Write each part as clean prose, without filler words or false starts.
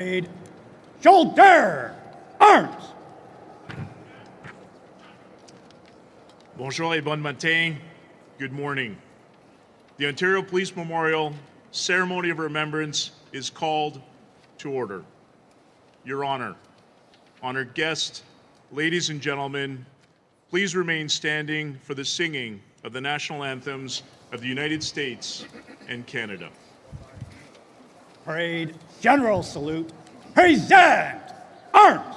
Shoulder! Arms! Bonjour et bon matin. Good morning. The Ontario Police Memorial Ceremony of Remembrance is called to order. Your Honor, honored guests, ladies and gentlemen, please remain standing for the singing of the national anthems of the United States and Canada. Parade General Salute. Present! Arms!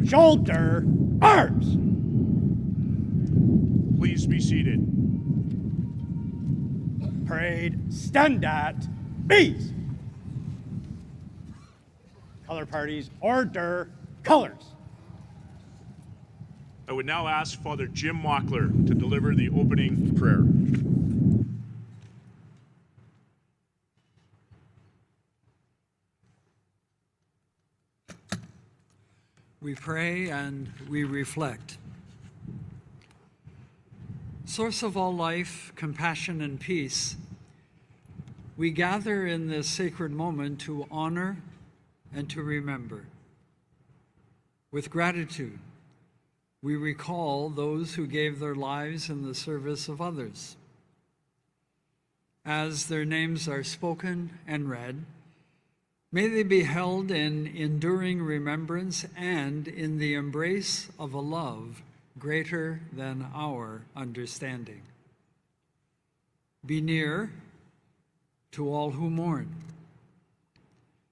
Shoulder, arms! Please be seated. Parade, stand at B's. Color parties, order, colors. I would now ask Father Jim Mockler to deliver the opening prayer. We pray and we reflect. Source of all life, compassion, and peace, we gather in this sacred moment to honor and to remember. With gratitude, we recall those who gave their lives in the service of others. As their names are spoken and read, may they be held in enduring remembrance and in the embrace of a love greater than our understanding. Be near to all who mourn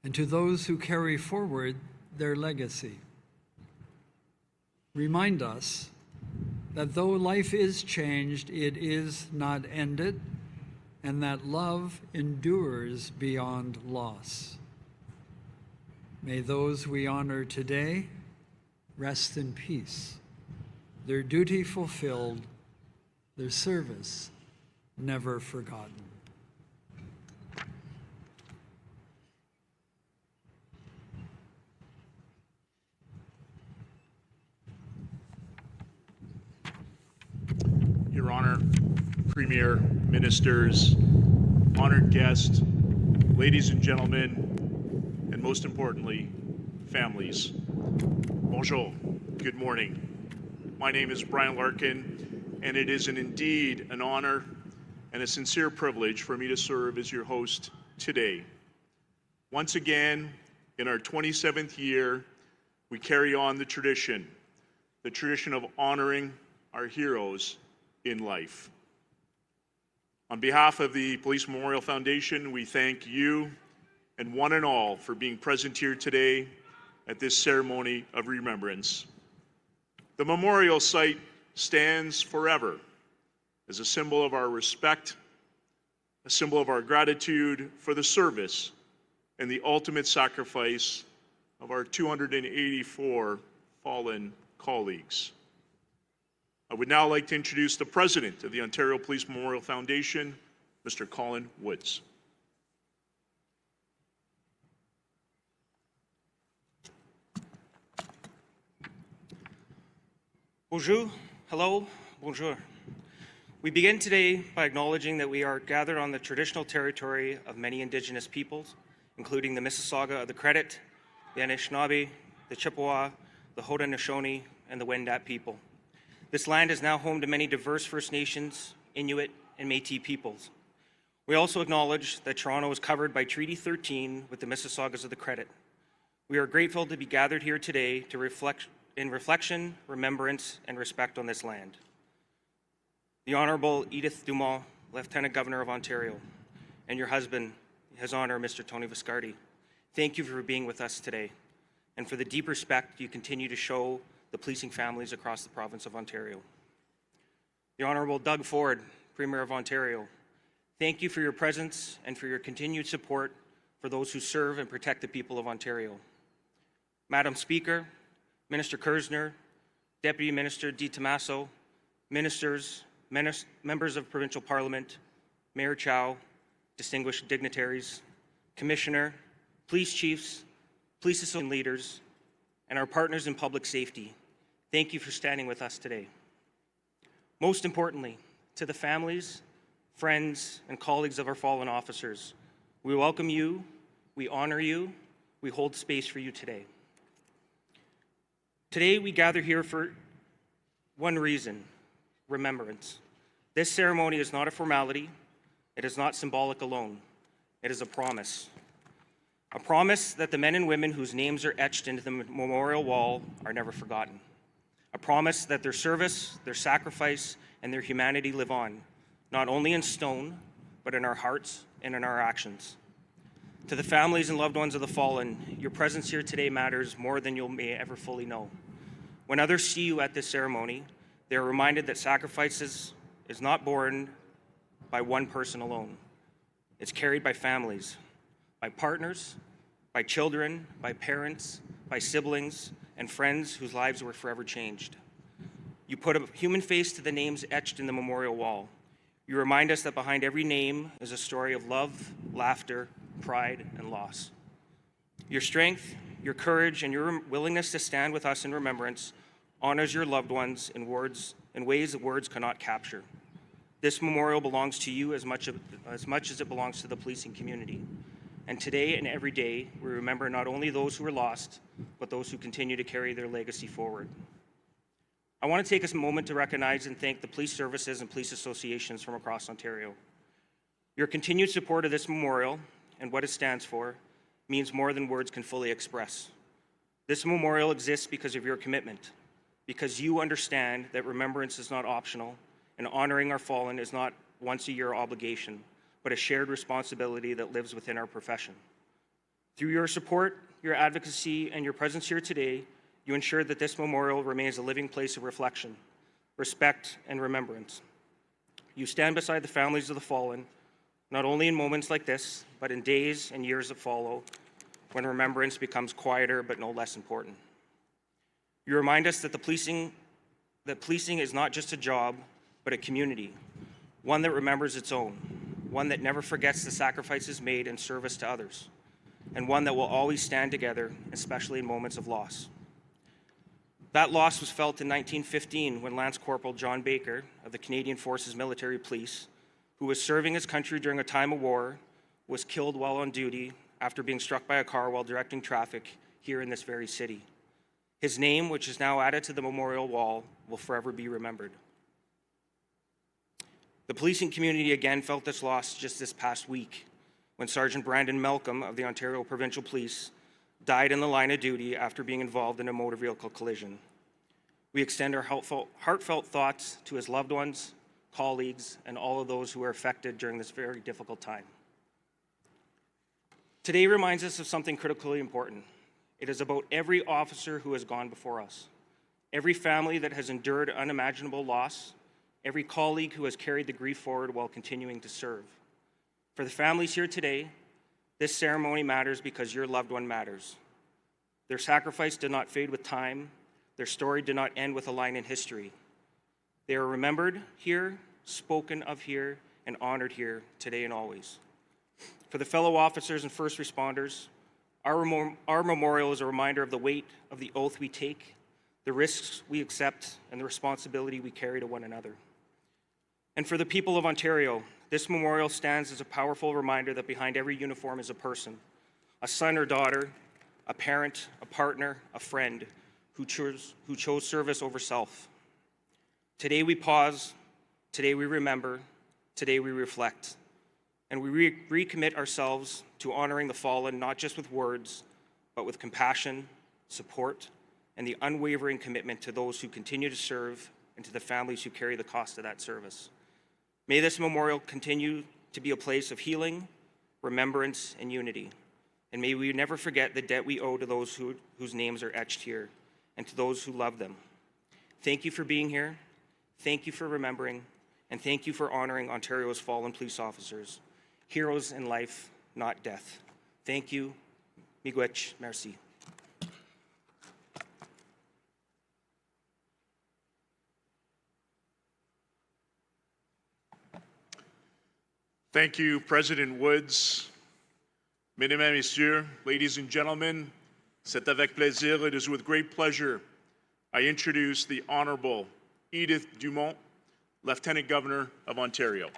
and to those who carry forward their legacy. Remind us that though life is changed, it is not ended, and that love endures beyond loss. May those we honor today rest in peace, their duty fulfilled, their service never forgotten. Your Honor, Premier, Ministers, honored guests, ladies and gentlemen, and most importantly, families. Bonjour, good morning. My name is Brian Larkin, and it is indeed an honor and a sincere privilege for me to serve as your host today. Once again, in our 27th year, we carry on the tradition of honoring our heroes in life. On behalf of the Police Memorial Foundation, we thank you and one and all for being present here today at this ceremony of remembrance. The memorial site stands forever as a symbol of our respect, a symbol of our gratitude for the service and the ultimate sacrifice of our 284 fallen colleagues. I would now like to introduce the President of the Ontario Police Memorial Foundation, Mr. Colin Woods. Bonjour, hello, bonjour. We begin today by acknowledging that we are gathered on the traditional territory of many Indigenous peoples, including the Mississauga of the Credit, the Anishinaabe, the Chippewa, the Haudenosaunee, and the Wendat people. This land is now home to many diverse First Nations, Inuit, and Métis peoples. We also acknowledge that Toronto is covered by Treaty 13 with the Mississaugas of the Credit. We are grateful to be gathered here today to reflect in reflection, remembrance, and respect on this land. The Honourable Edith Dumont, Lieutenant Governor of Ontario, and your husband, His Honour Mr. Tony Viscardi, thank you for being with us today and for the deep respect you continue to show the policing families across the province of Ontario. The Honourable Doug Ford, Premier of Ontario, thank you for your presence and for your continued support for those who serve and protect the people of Ontario. Madam Speaker, Minister Kersner, Deputy Minister Di Tommaso, ministers, members of Provincial Parliament, Mayor Chow, distinguished dignitaries, Commissioner, police chiefs, police association leaders, and our partners in public safety, thank you for standing with us today. Most importantly, to the families, friends, and colleagues of our fallen officers, we welcome you, we honor you, we hold space for you today. Today we gather here for one reason, remembrance. This ceremony is not a formality, it is not symbolic alone, it is a promise. A promise that the men and women whose names are etched into the memorial wall are never forgotten. A promise that their service, their sacrifice, and their humanity live on, not only in stone, but in our hearts and in our actions. To the families and loved ones of the fallen, your presence here today matters more than you may ever fully know. When others see you at this ceremony, they are reminded that sacrifices is not borne by one person alone. It's carried by families, by partners, by children, by parents, by siblings, and friends whose lives were forever changed. You put a human face to the names etched in the memorial wall. You remind us that behind every name is a story of love, laughter, pride, and loss. Your strength, your courage, and your willingness to stand with us in remembrance honors your loved ones in ways that words cannot capture. This memorial belongs to you as much as it belongs to the policing community. And today and every day, we remember not only those who were lost, but those who continue to carry their legacy forward. I want to take a moment to recognize and thank the police services and police associations from across Ontario. Your continued support of this memorial and what it stands for means more than words can fully express. This memorial exists because of your commitment, because you understand that remembrance is not optional and honoring our fallen is not once-a-year obligation, but a shared responsibility that lives within our profession. Through your support, your advocacy, and your presence here today, you ensure that this memorial remains a living place of reflection, respect, and remembrance. You stand beside the families of the fallen, not only in moments like this, but in days and years that follow, when remembrance becomes quieter but no less important. You remind us that policing is not just a job, but a community, one that remembers its own, one that never forgets the sacrifices made in service to others, and one that will always stand together, especially in moments of loss. That loss was felt in 1915 when Lance Corporal John Baker of the Canadian Forces Military Police, who was serving his country during a time of war, was killed while on duty after being struck by a car while directing traffic here in this very city. His name, which is now added to the memorial wall, will forever be remembered. The policing community again felt this loss just this past week when Sergeant Brandon Malcolm of the Ontario Provincial Police died in the line of duty after being involved in a motor vehicle collision. We extend our heartfelt thoughts to his loved ones, colleagues, and all of those who were affected during this very difficult time. Today reminds us of something critically important. It is about every officer who has gone before us, every family that has endured unimaginable loss, every colleague who has carried the grief forward while continuing to serve. For the families here today, this ceremony matters because your loved one matters. Their sacrifice did not fade with time. Their story did not end with a line in history. They are remembered here, spoken of here, and honored here today and always. For the fellow officers and first responders, our memorial is a reminder of the weight of the oath we take, the risks we accept, and the responsibility we carry to one another. And for the people of Ontario, this memorial stands as a powerful reminder that behind every uniform is a person, a son or daughter, a parent, a partner, a friend who chose service over self. Today we pause, today we remember, today we reflect, and we recommit ourselves to honoring the fallen not just with words, but with compassion, support, and the unwavering commitment to those who continue to serve and to the families who carry the cost of that service. May this memorial continue to be a place of healing, remembrance, and unity. And may we never forget the debt we owe to those whose names are etched here and to those who love them. Thank you for being here. Thank you for remembering. And thank you for honoring Ontario's fallen police officers, heroes in life, not death. Thank you. Miigwech. Merci. Thank you, President Woods. Mesdames et Messieurs, ladies and gentlemen, c'est avec plaisir, it is with great pleasure I introduce the Honorable Edith Dumont, Lieutenant Governor of Ontario.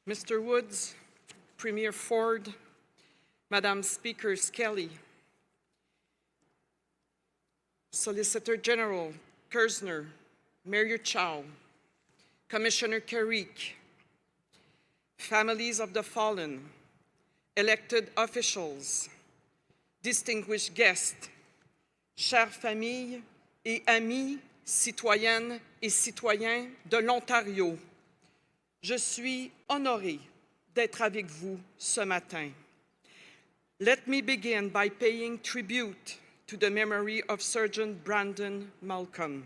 Mr. Woods, Premier Ford, Madam Speaker Skelly, Solicitor General Kersner, Mayor Chow, Commissioner Carrick, families of the fallen, elected officials, distinguished guests, chères familles et amis, citoyennes et citoyens de l'Ontario, je suis honoré d'être avec vous ce matin. Let me begin by paying tribute to the memory of Sergeant Brandon Malcolm,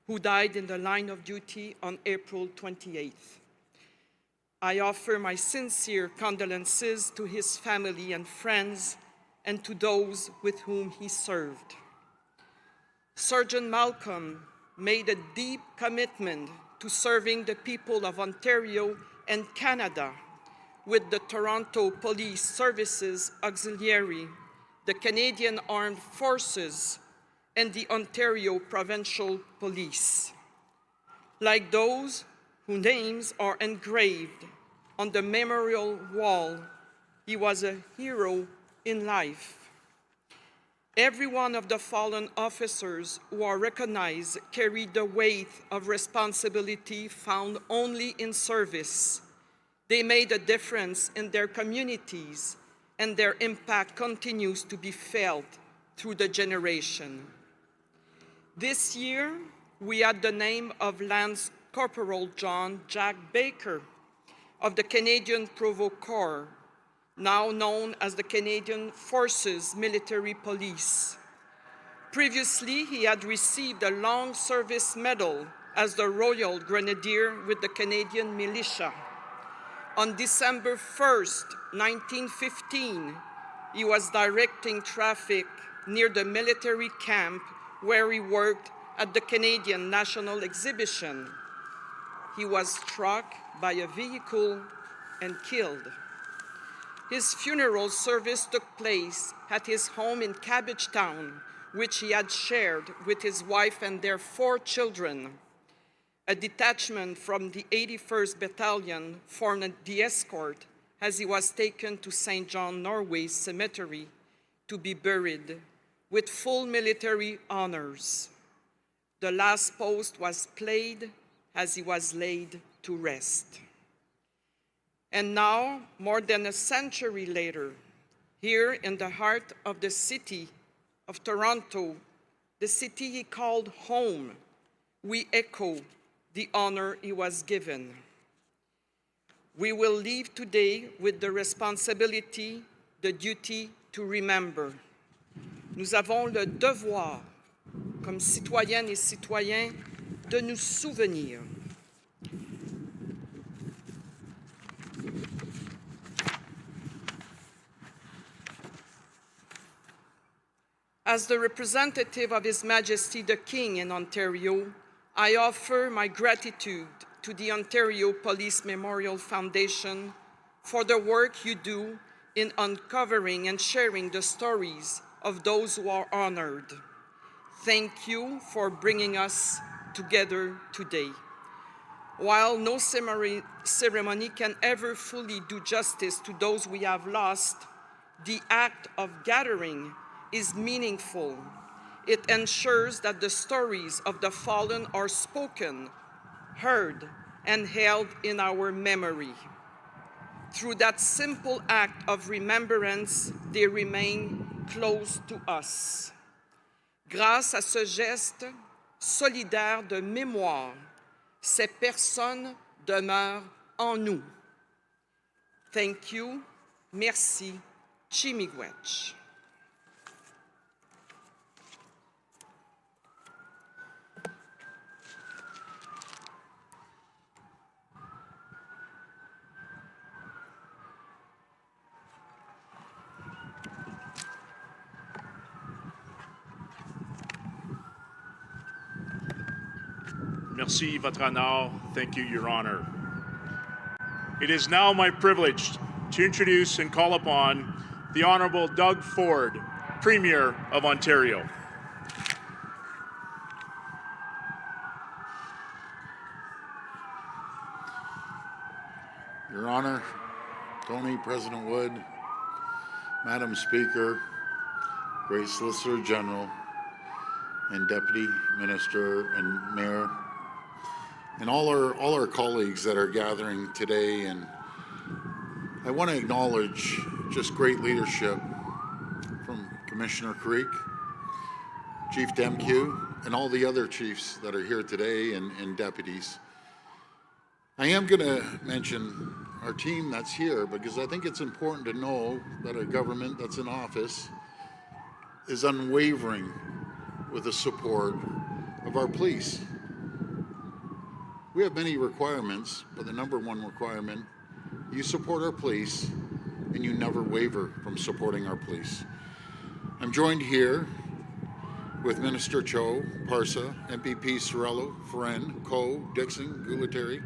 who died in the line of duty on April 28th. I offer my sincere condolences to his family and friends and to those with whom he served. Sergeant Malcolm made a deep commitment to serving the people of Ontario and Canada with the Toronto Police Services Auxiliary, the Canadian Armed Forces, and the Ontario Provincial Police. Like those whose names are engraved on the memorial wall, he was a hero in life. Every one of the fallen officers who are recognized carried the weight of responsibility found only in service. They made a difference in their communities, and their impact continues to be felt through the generation. This year, we add the name of Lance Corporal John Jack Baker of the Canadian Provo Corps now known as the Canadian Forces Military Police. Previously, he had received a Long Service Medal as the Royal Grenadier with the Canadian Militia. On December 1st, 1915, he was directing traffic near the military camp where he worked at the Canadian National Exhibition. He was struck by a vehicle and killed. His funeral service took place at his home in Cabbagetown, which he had shared with his wife and their 4 children. A detachment from the 81st Battalion formed the escort as he was taken to St. John Norway Cemetery to be buried with full military honors. The last post was played as he was laid to rest. And now, more than a century later, here in the heart of the city of Toronto, the city he called home, we echo the honor he was given. We will leave today with the responsibility, the duty to remember. Nous avons le devoir, comme citoyennes et citoyens, de nous souvenir. As the representative of His Majesty the King in Ontario, I offer my gratitude to the Ontario Police Memorial Foundation for the work you do in uncovering and sharing the stories of those who are honored. Thank you for bringing us together today. While no ceremony can ever fully do justice to those we have lost, the act of gathering is meaningful. It ensures that the stories of the fallen are spoken, heard, and held in our memory. Through that simple act of remembrance, they remain close to us. Grâce à ce geste solidaire de mémoire, ces personnes demeurent en nous. Thank you. Merci. Chimigwech. Merci, Votre Honneur. Thank you, Your Honor. It is now my privilege to introduce and call upon the Honorable Doug Ford, Premier of Ontario. Your Honor, Tony, President Wood, Madam Speaker, Great Solicitor General, and Deputy Minister and Mayor, and all our colleagues that are gathering today. And I want to acknowledge just great leadership from Commissioner Creek, Chief Demkew, and all the other chiefs that are here today and deputies. I am going to mention our team that's here because I think it's important to know that a government that's in office is unwavering with the support of our police. We have many requirements, but the number one requirement, you support our police and you never waver from supporting our police. I'm joined here with Minister Cho, Parsa, MPP Sorello, Friend, Coe, Dixon, Gualtieri,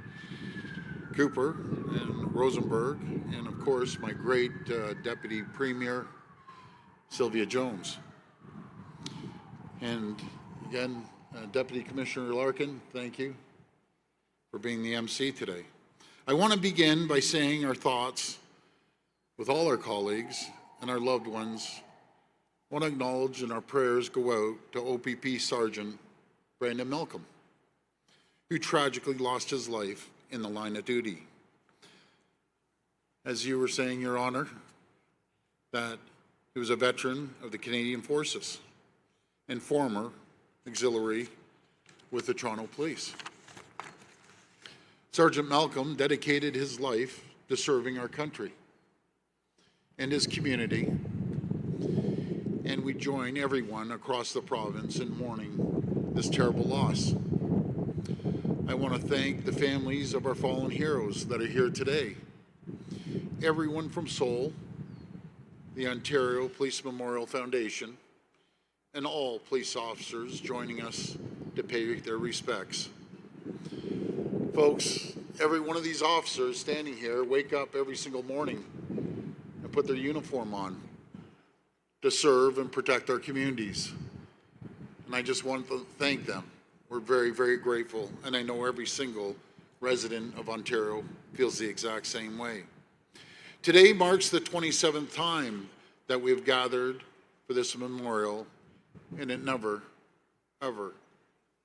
Cooper, and Rosenberg, and of course my great Deputy Premier, Sylvia Jones. And again, Deputy Commissioner Larkin, thank you for being the MC today. I want to begin by saying our thoughts with all our colleagues and our loved ones. I want to acknowledge and our prayers go out to OPP Sergeant Brandon Malcolm, who tragically lost his life in the line of duty. As you were saying, Your Honor, that he was a veteran of the Canadian Forces and former auxiliary with the Toronto Police. Sergeant Malcolm dedicated his life to serving our country. and his community, and we join everyone across the province in mourning this terrible loss. I want to thank the families of our fallen heroes that are here today. Everyone from Seoul, the Ontario Police Memorial Foundation, and all police officers joining us to pay their respects. Folks, every one of these officers standing here wake up every single morning and put their uniform on to serve and protect our communities. And I just want to thank them. We're very, very grateful, and I know every single resident of Ontario feels the exact same way. Today marks the 27th time that we've gathered for this memorial, and it never, ever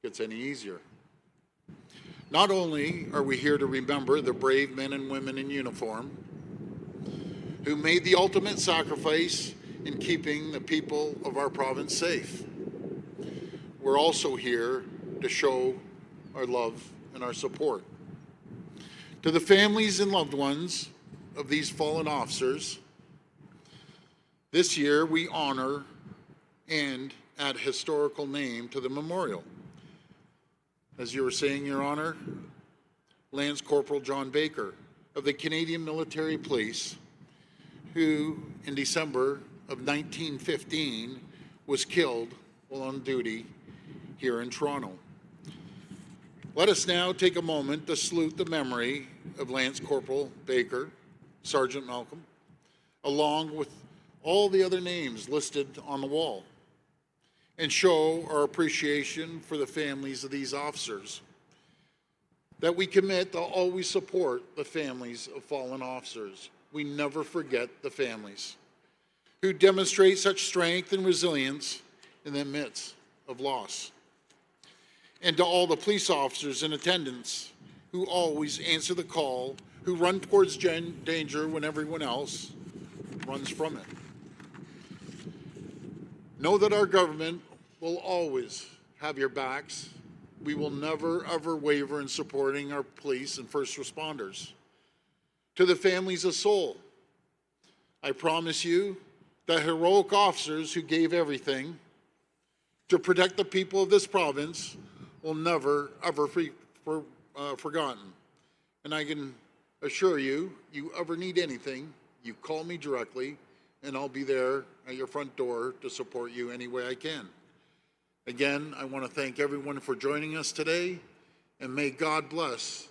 gets any easier. Not only are we here to remember the brave men and women in uniform who made the ultimate sacrifice in keeping the people of our province safe, we're also here to show our love and our support. To the families and loved ones of these fallen officers, this year we honor and add historical name to the memorial. As you were saying, Your Honor, Lance Corporal John Baker of the Canadian Military Police, who in December of 1915 was killed while on duty here in Toronto. Let us now take a moment to salute the memory of Lance Corporal Baker, Sergeant Malcolm, along with all the other names listed on the wall, and show our appreciation for the families of these officers. That we commit to always support the families of fallen officers. We never forget the families who demonstrate such strength and resilience in the midst of loss. And to all the police officers in attendance who always answer the call, who run towards danger when everyone else runs from it. Know that our government will always have your backs. We will never, ever waver in supporting our police and first responders. To the families of Seoul, I promise you that heroic officers who gave everything to protect the people of this province will never, ever be forgotten. And I can assure you, you ever need anything, you call me directly, and I'll be there at your front door to support you any way I can. Again, I want to thank everyone for joining us today, and may God bless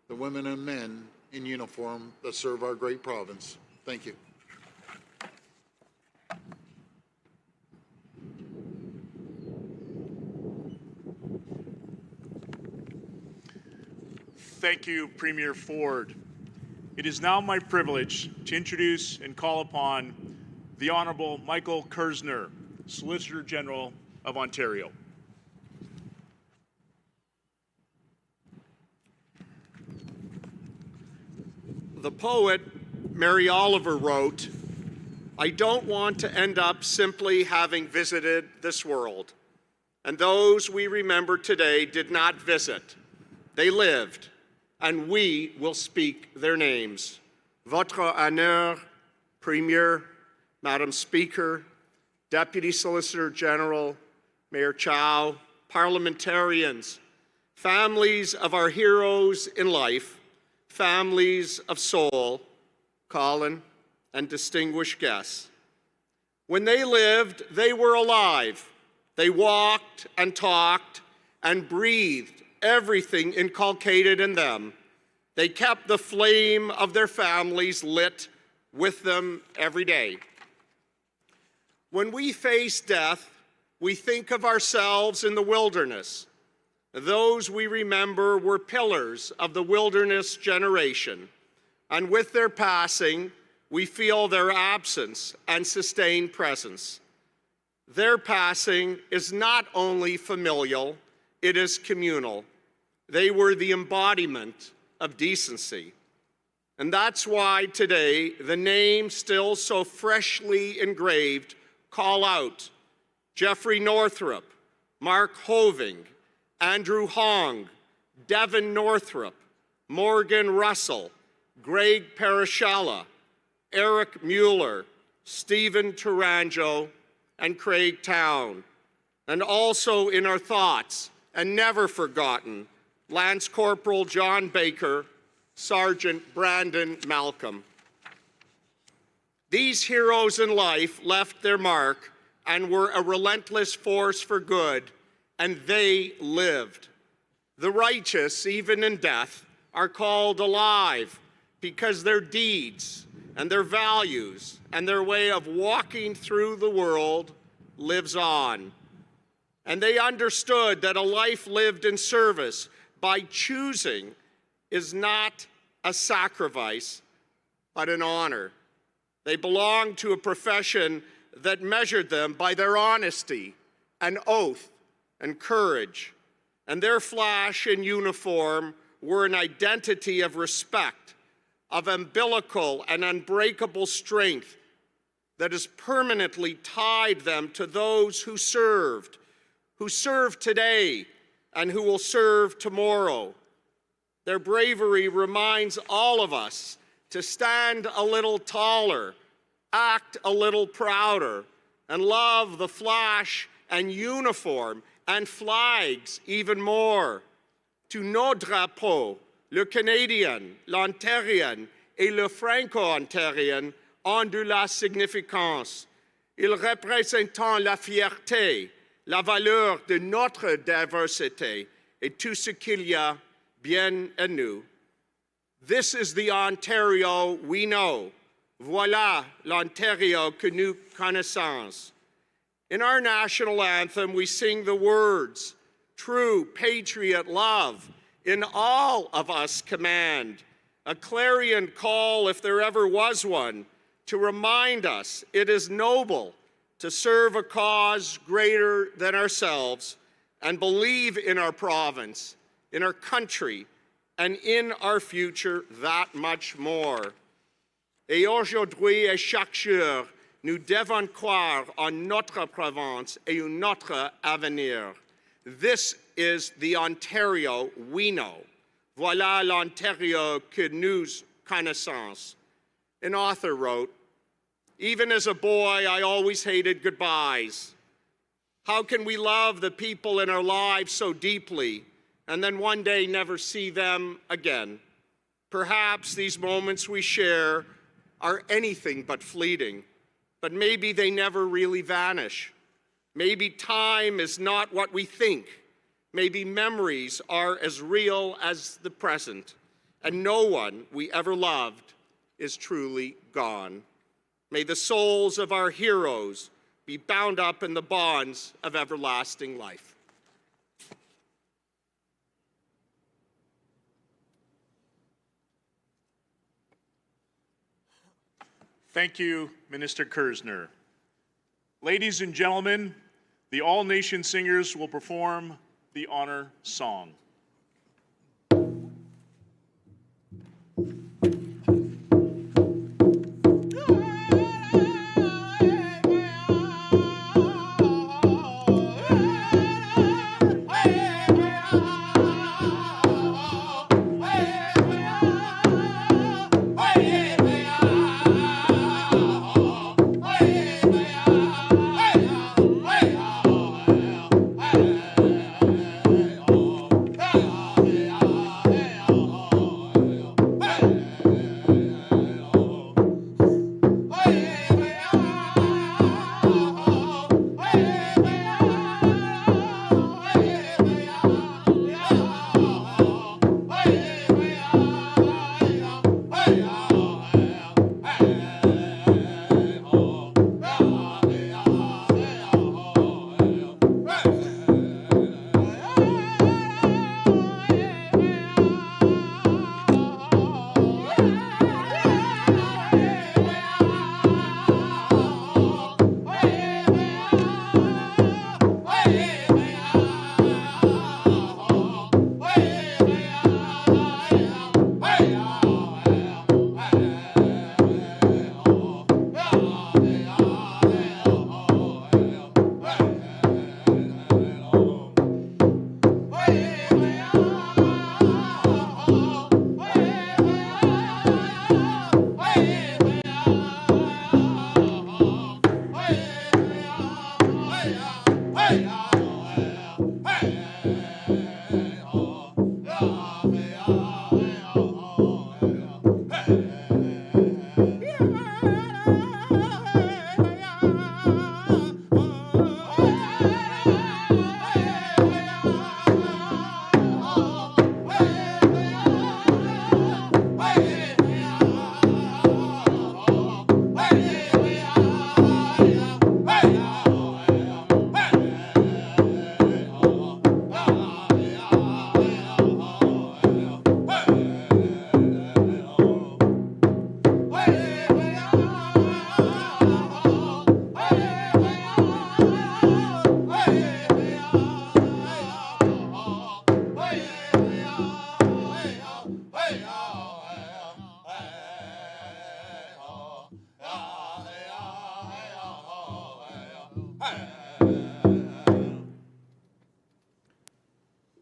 the women and men in uniform that serve our great province. Thank you. Thank you, Premier Ford. It is now my privilege to introduce and call upon the Honourable Michael Kersner, Solicitor General of Ontario. The poet Mary Oliver wrote, "I don't want to end up simply having visited this world. And those we remember today did not visit. They lived, and we will speak their names. Votre Honneur, Premier, Madam Speaker, Deputy Solicitor General, Mayor Chow, parliamentarians, families of our heroes in life, families of Seoul, Colin, and distinguished guests. When they lived, they were alive. They walked and talked and breathed everything inculcated in them. They kept the flame of their families lit with them every day. When we face death, we think of ourselves in the wilderness. Those we remember were pillars of the wilderness generation, and with their passing, we feel their absence and sustained presence. Their passing is not only familial, it is communal. They were the embodiment of decency. And that's why today, the names still so freshly engraved call out Jeffrey Northrup, Mark Hoving, Andrew Hong, Devin Northrup, Morgan Russell, Greg Parashalla, Eric Mueller, Stephen Tourangeau, and Craig Town. And also in our thoughts, and never forgotten, Lance Corporal John Baker, Sergeant Brandon Malcolm. These heroes in life left their mark and were a relentless force for good, and they lived. The righteous, even in death, are called alive because their deeds and their values and their way of walking through the world lives on. And they understood that a life lived in service by choosing is not a sacrifice, but an honor. They belonged to a profession that measured them by their honesty and oath and courage. And their flash and uniform were an identity of respect, of umbilical and unbreakable strength that has permanently tied them to those who serve today and who will serve tomorrow. Their bravery reminds all of us to stand a little taller, act a little prouder, and love the flash and uniform and flags even more. To nos drapeaux, le Canadien, l'Ontarien et le Franco-Ontarien ont de la significance. Ils représentent la fierté, la valeur de notre diversité et tout ce qu'il y a bien à nous. This is the Ontario we know. Voilà l'Ontario que nous connaissons. In our national anthem, we sing the words, true patriot love, in all of us command, a clarion call, if there ever was one, to remind us it is noble to serve a cause greater than ourselves and believe in our province, in our country, and in our future that much more. Et aujourd'hui et chaque jour, nous devons croire en notre province et en notre avenir. This is the Ontario we know. Voilà l'Ontario que nous connaissons. An author wrote, even as a boy, I always hated goodbyes. How can we love the people in our lives so deeply and then one day never see them again? Perhaps these moments we share are anything but fleeting, but maybe they never really vanish. Maybe time is not what we think. Maybe memories are as real as the present, and no one we ever loved is truly gone. May the souls of our heroes be bound up in the bonds of everlasting life. Thank you, Minister Kersner. Ladies and gentlemen, the All Nation Singers will perform the honor song.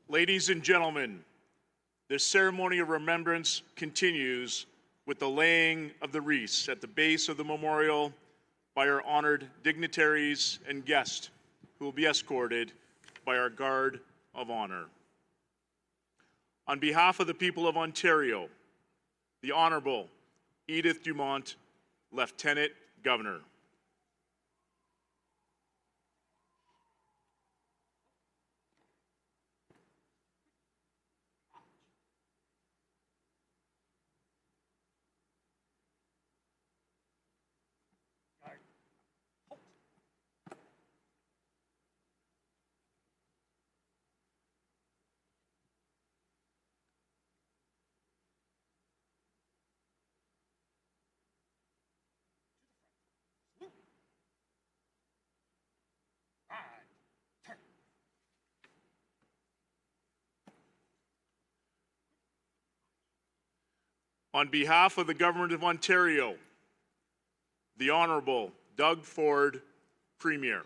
Ladies and gentlemen, this ceremony of remembrance continues with the laying of the wreaths at the base of the memorial by our honored dignitaries and guests who will be escorted by our Guard of Honor. On behalf of the people of Ontario, the Honourable Edith Dumont, Lieutenant Governor. On behalf of the Government of Ontario, the Honourable Doug Ford, Premier.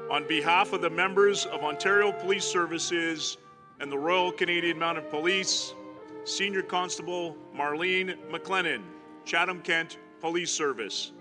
On behalf of the members of Ontario Police Services and the Royal Canadian Mounted Police, Senior Constable Marlene McLennan, Chatham-Kent Police Service.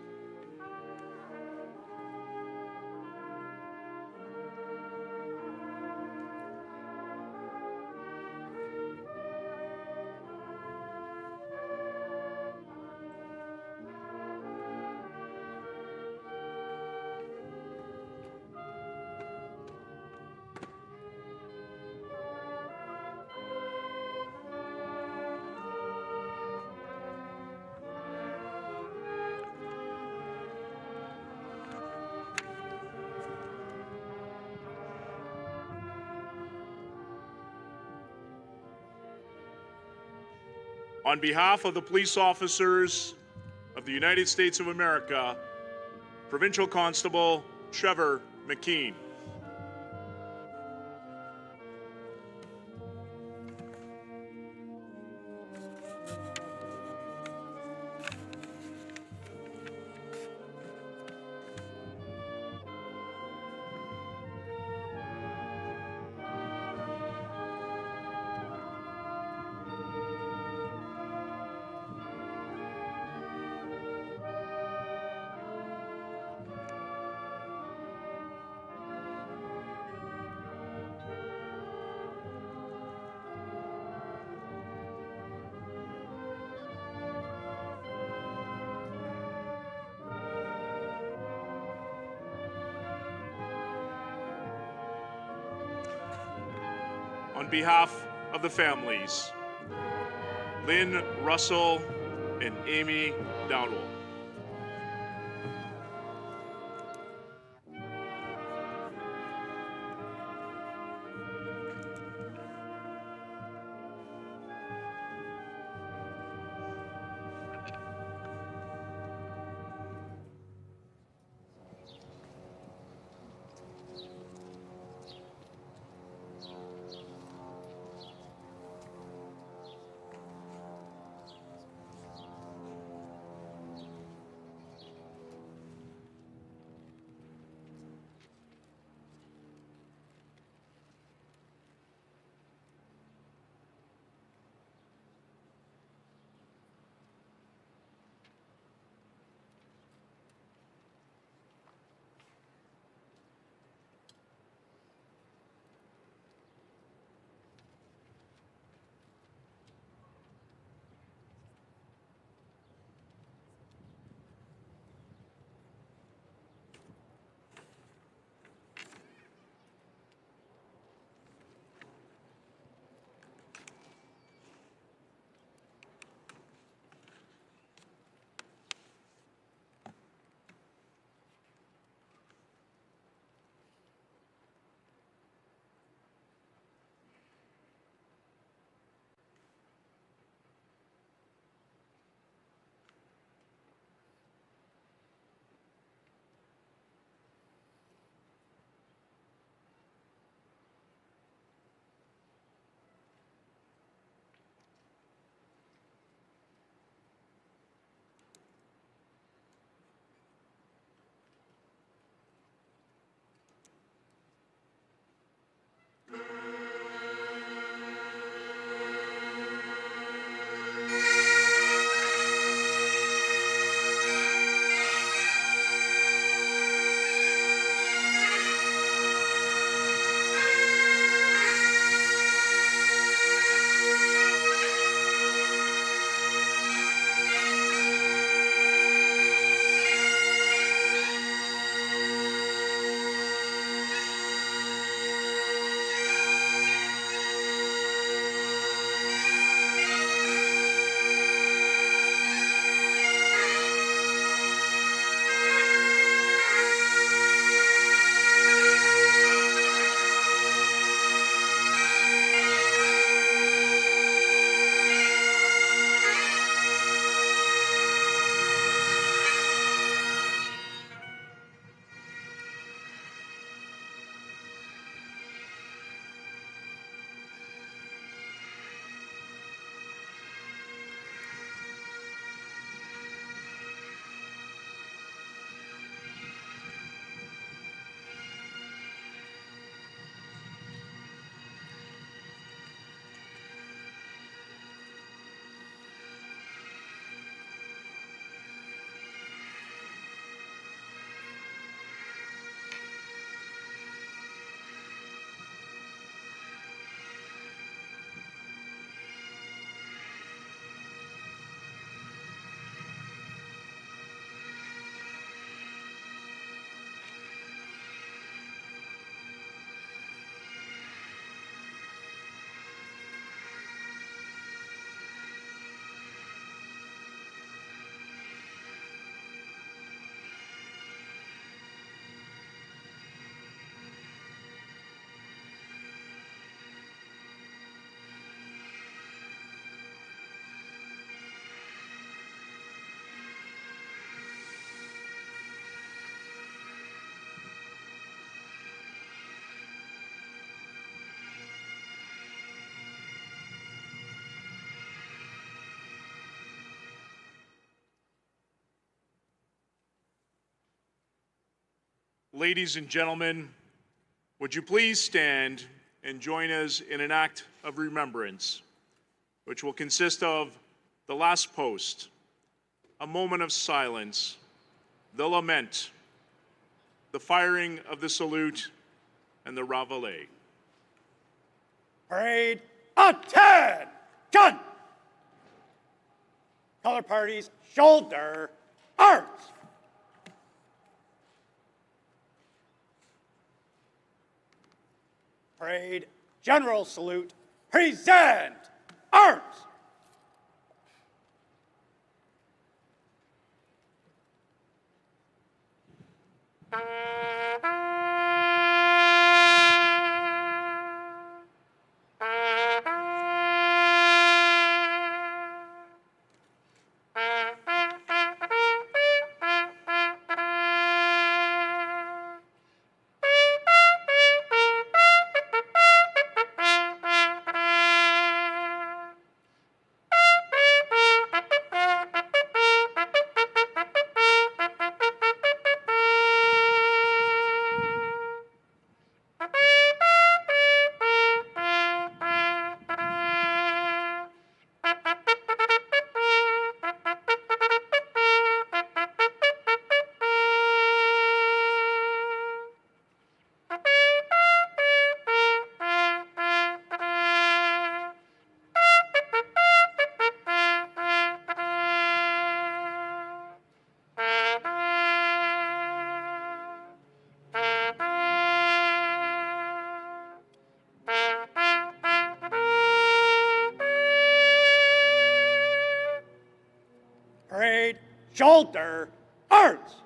On behalf of the police officers of the United States of America, Provincial Constable Trevor McKean. On behalf of the families, Lynn Russell and Amy Dowdell. Ladies and gentlemen, would you please stand and join us in an act of remembrance, which will consist of the last post, a moment of silence, the lament, the firing of the salute, and the reveille. Parade, attention! Color parties, shoulder, arms. Parade, general salute, present, arms. Parade, shoulder, arms.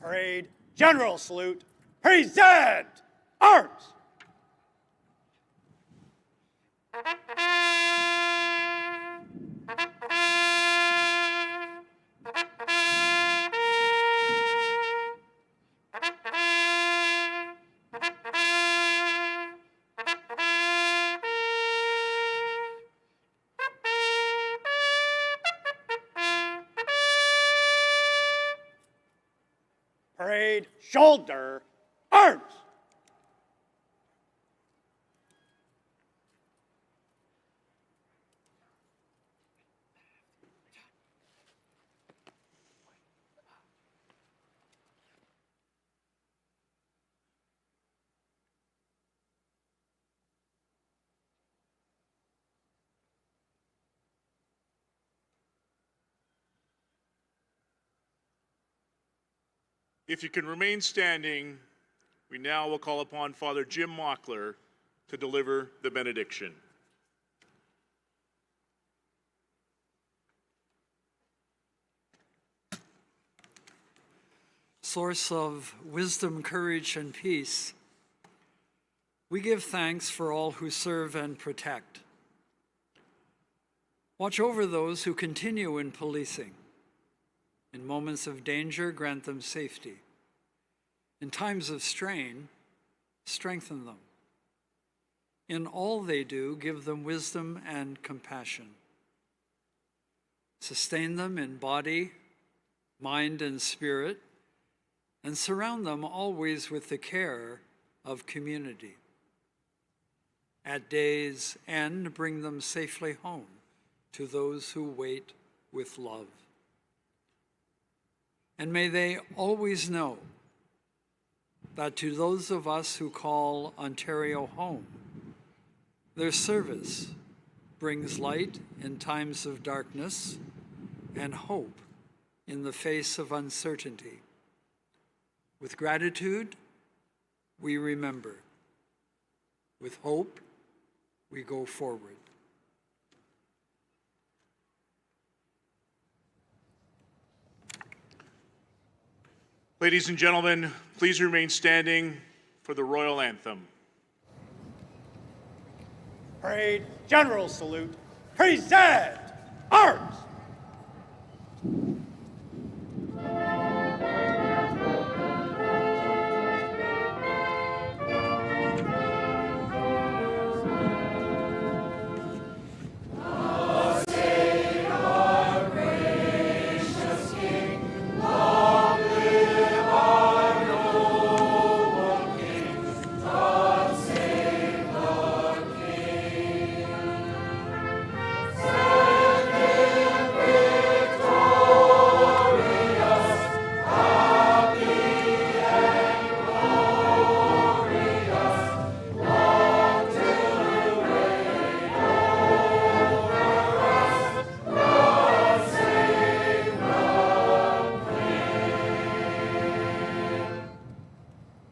Parade general salute. Present arms. Parade shoulder arms. If you can remain standing, we now will call upon Father Jim Mockler to deliver the benediction. Source of wisdom, courage, and peace, we give thanks for all who serve and protect. Watch over those who continue in policing. In moments of danger, grant them safety. In times of strain, strengthen them. In all they do, give them wisdom and compassion. Sustain them in body, mind, and spirit, and surround them always with the care of community. At day's end, bring them safely home to those who wait with love. And may they always know that to those of us who call Ontario home, their service brings light in times of darkness and hope in the face of uncertainty. With gratitude, we remember. With hope, we go forward. Ladies and gentlemen, please remain standing for the royal anthem. Parade general salute. Present arms.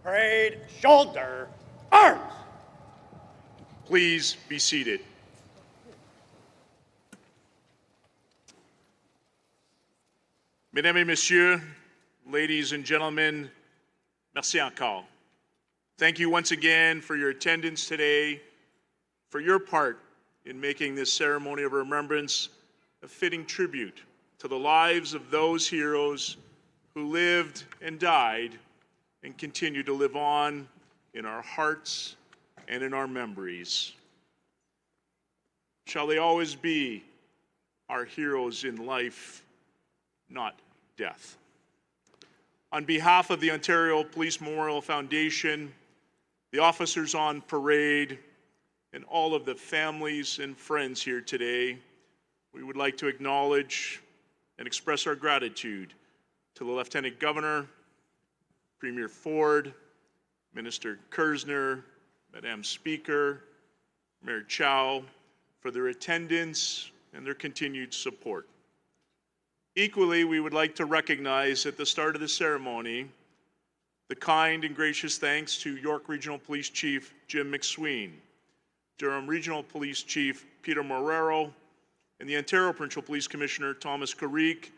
Parade shoulder arms. Please be seated. Mesdames et messieurs, ladies and gentlemen, merci encore. Thank you once again for your attendance today, for your part in making this ceremony of remembrance a fitting tribute to the lives of those heroes who lived and died and continue to live on in our hearts and in our memories. Shall they always be our heroes in life, not death. On behalf of the Ontario Police Memorial Foundation, the officers on parade, and all of the families and friends here today, we would like to acknowledge and express our gratitude to the Lieutenant Governor, Premier Ford, Minister Kersner, Madam Speaker, Mayor Chow, for their attendance and their continued support. Equally, we would like to recognize at the start of the ceremony the kind and gracious thanks to York Regional Police Chief Jim McSween, Durham Regional Police Chief Peter Morero, and the Ontario Provincial Police Commissioner Thomas Carrique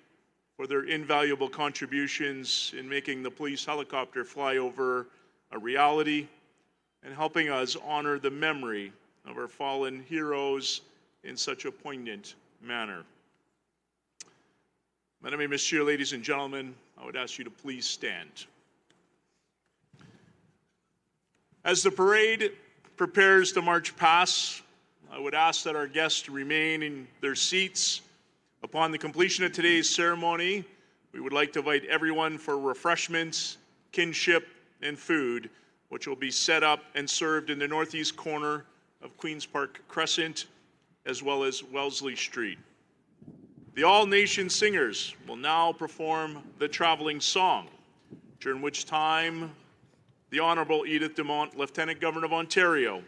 for their invaluable contributions in making the police helicopter flyover a reality and helping us honor the memory of our fallen heroes in such a poignant manner. Madame et Monsieur, ladies and gentlemen, I would ask you to please stand. As the parade prepares to march past, I would ask that our guests remain in their seats. Upon the completion of today's ceremony, we would like to invite everyone for refreshments, kinship, and food, which will be set up and served in the northeast corner of Queen's Park Crescent, as well as Wellesley Street. The All Nation Singers will now perform the traveling song, during which time the Honourable Edith Dumont, Lieutenant Governor of Ontario,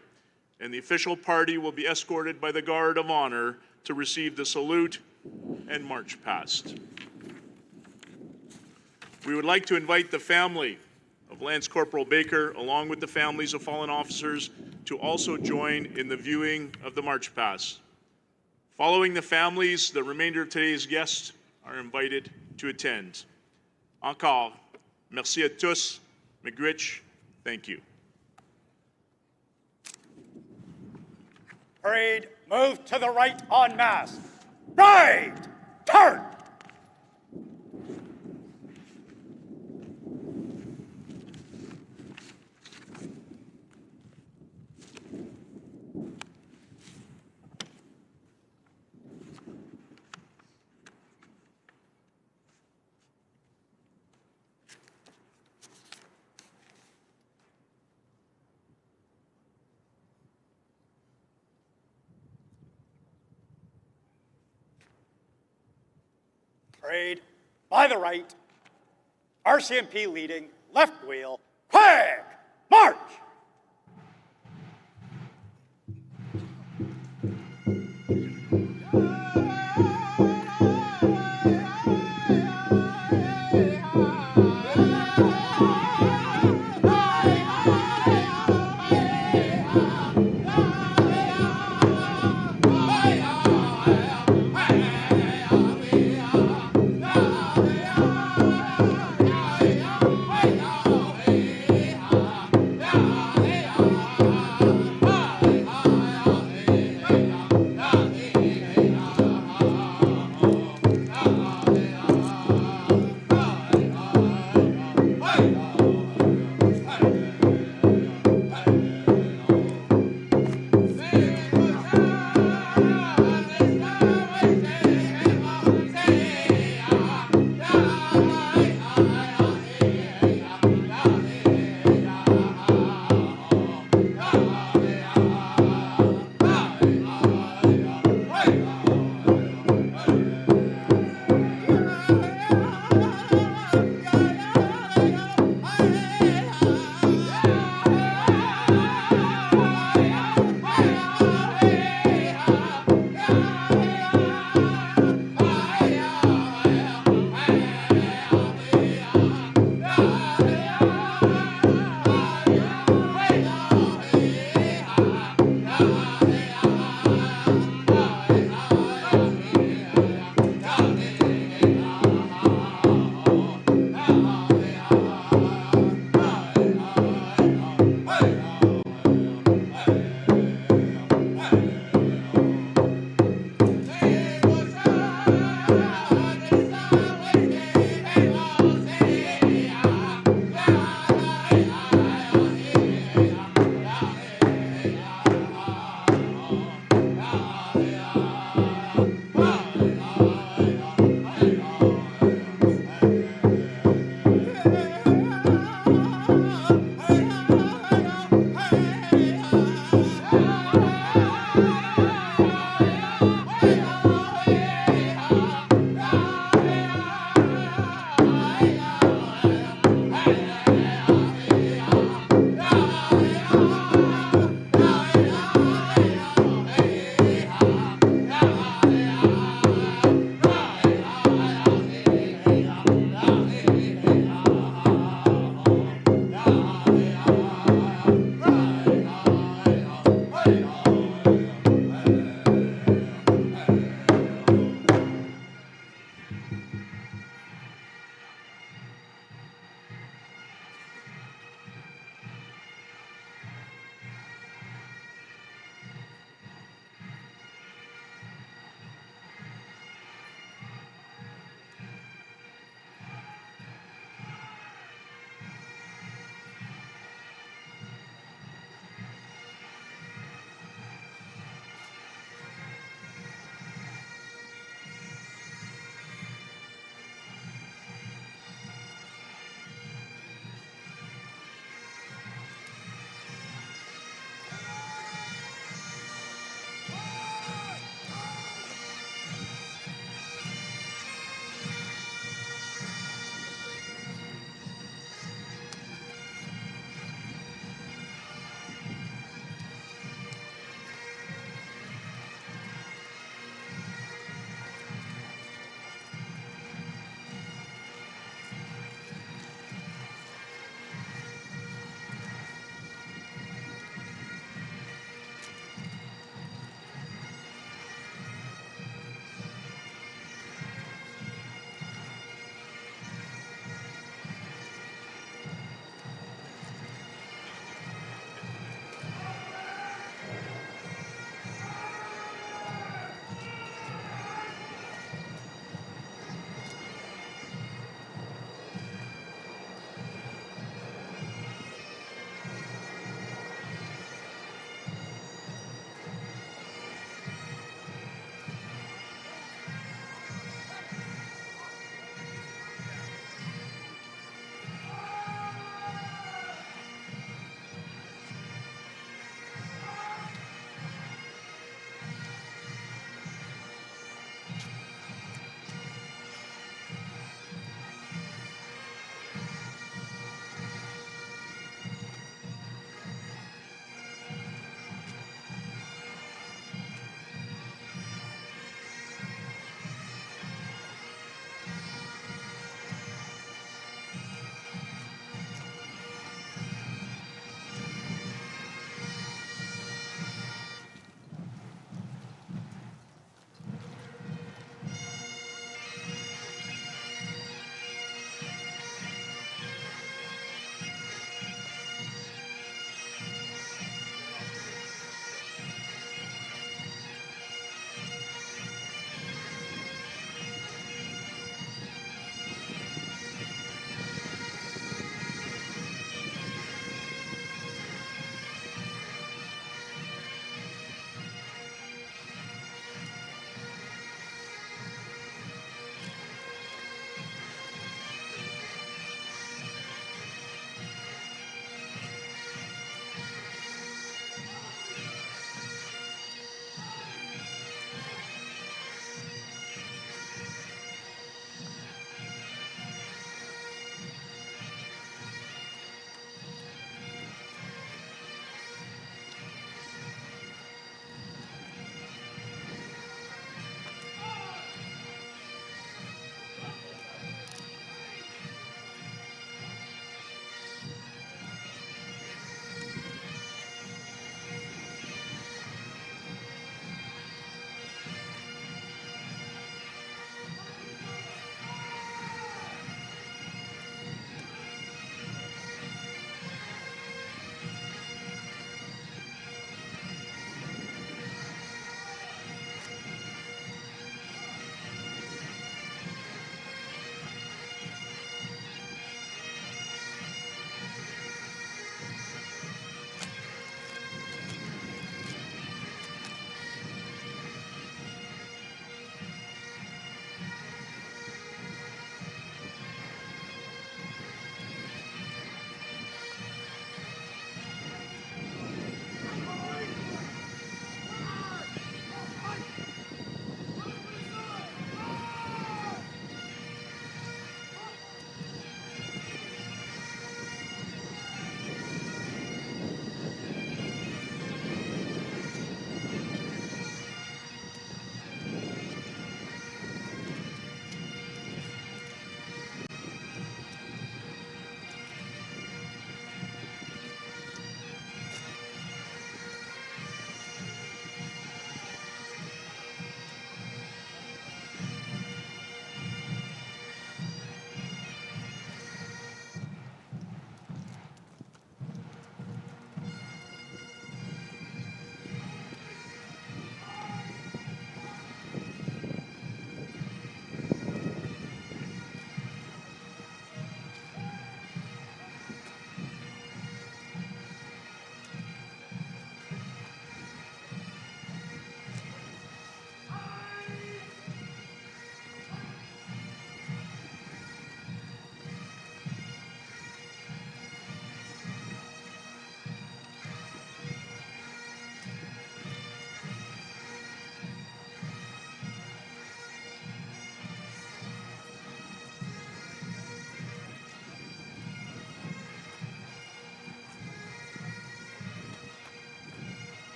and the official party will be escorted by the Guard of Honour to receive the salute and march past. We would like to invite the family of Lance Corporal Baker, along with the families of fallen officers, to also join in the viewing of the march past. Following the families, the remainder of today's guests are invited to attend. Encore, merci à tous, miigwech, thank you. Parade, move to the right en masse. Right, turn. Parade by the right, RCMP leading, left wheel, quick!